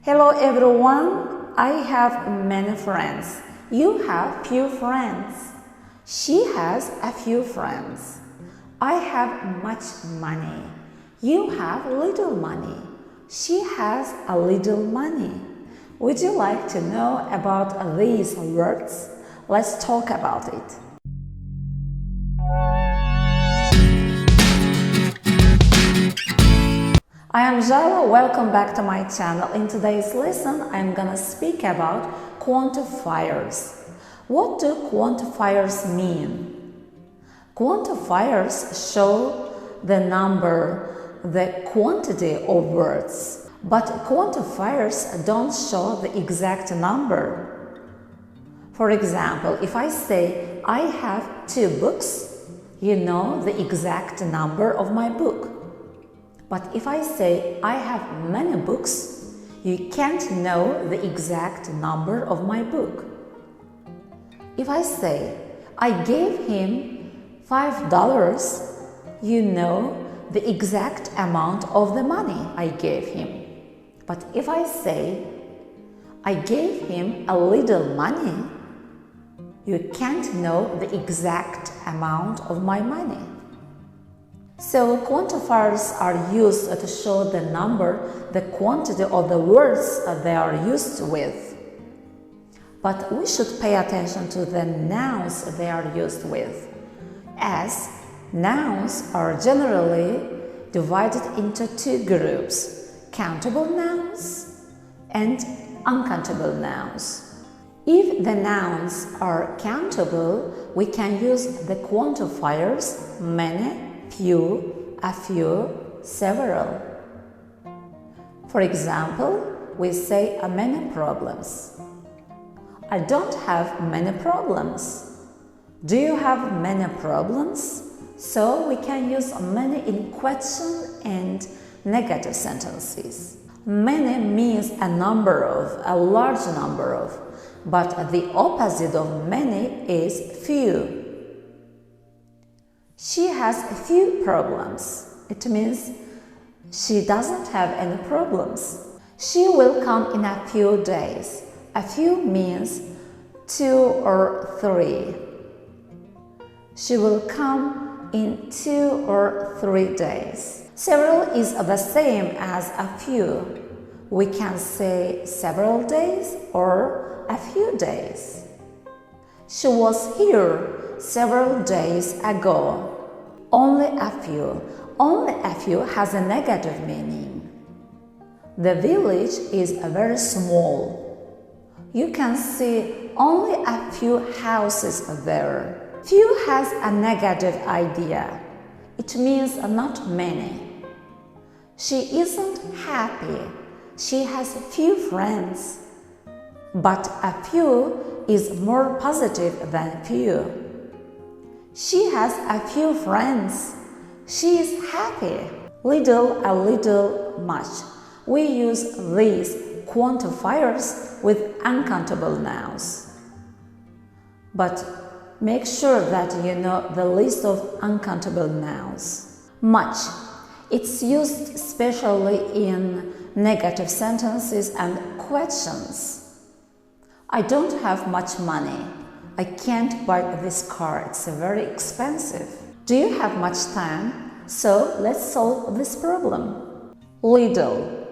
Hello everyone, I have many friends. You have few friends. She has a few friends. I have much money. You have little money. She has a little money. Would you like to know about these words? Let's talk about it. I am Jala, welcome back to my channel. In today's lesson, I'm gonna speak about quantifiers. What do quantifiers mean? Quantifiers show the number, the quantity of words, but quantifiers don't show the exact number. For example, if I say I have 2 books, you know the exact number of my book. But if I say I have many books, you can't know the exact number of my book. If I say I gave him $5, you know the exact amount of the money I gave him. But if I say I gave him a little money, you can't know the exact amount of my money. So quantifiers are used to show the number, the quantity of the words they are used with. But we should pay attention to the nouns they are used with, as nouns are generally divided into 2 groups: countable nouns and uncountable nouns. If the nouns are countable, we can use the quantifiers many, few, a few, several. For example, we say many problems. I don't have many problems. Do you have many problems? So we can use many in question and negative sentences. Many means a number of, a large number of, but the opposite of many is few. She has a few problems. It means she doesn't have any problems. She will come in a few days. A few means 2 or 3. She will come in 2 or 3 days. Several is the same as a few. We can say several days or a few days. She was here several days ago. Only a few. Only a few has a negative meaning. The village is very small. You can see only a few houses there. Few has a negative idea. It means not many. She isn't happy. She has few friends. But a few is more positive than few. She has a few friends. She is happy. Little, a little, much. We use these quantifiers with uncountable nouns. But make sure that you know the list of uncountable nouns. Much. It's used especially in negative sentences and questions. I don't have much money. I can't buy this car, it's very expensive. Do you have much time? So let's solve this problem. Little.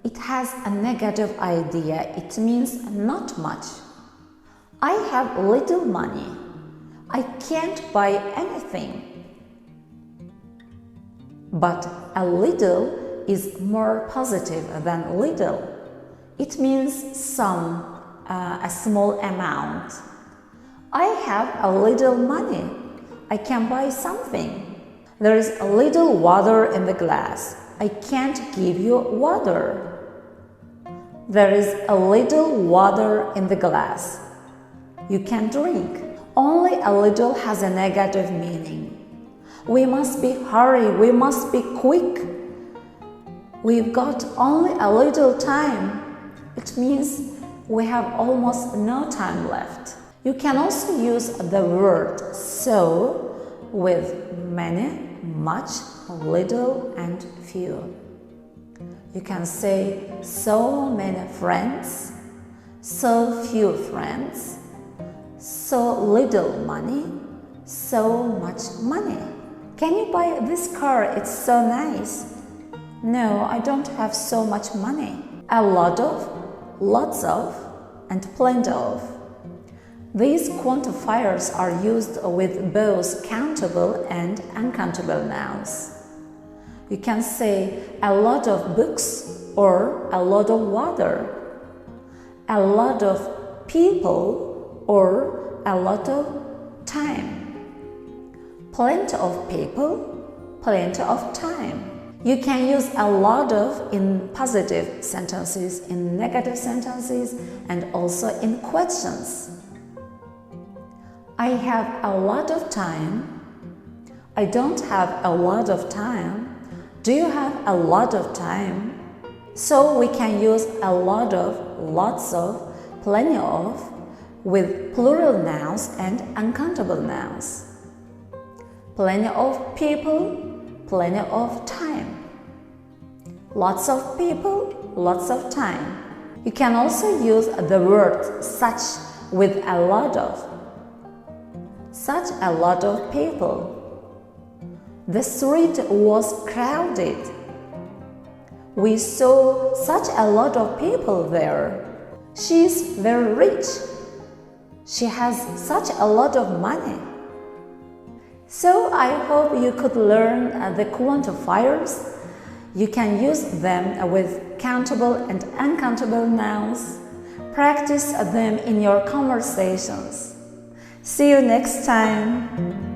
It has a negative idea, it means not much. I have little money. I can't buy anything. But a little is more positive than little. It means some, a small amount. I have a little money. I can buy something. There is a little water in the glass. I can't give you water. There is a little water in the glass. You can drink. Only a little has a negative meaning. We must be hurry. We must be quick. We've got only a little time. It means we have almost no time left. You can also use the word so with many, much, little, and few. You can say so many friends, so few friends, so little money, so much money. Can you buy this car? It's so nice. No, I don't have so much money. A lot of, lots of, and plenty of. These quantifiers are used with both countable and uncountable nouns. You can say a lot of books or a lot of water, a lot of people or a lot of time, plenty of people, plenty of time. You can use a lot of in positive sentences, in negative sentences, and also in questions. I have a lot of time. I don't have a lot of time. Do you have a lot of time? So we can use a lot of, lots of, plenty of with plural nouns and uncountable nouns. Plenty of people, plenty of time. Lots of people, lots of time. You can also use the word such with a lot of. Such a lot of people. The street was crowded. We saw such a lot of people there. She is very rich. She has such a lot of money. So I hope you could learn the quantifiers. You can use them with countable and uncountable nouns. Practice them in your conversations. See you next time.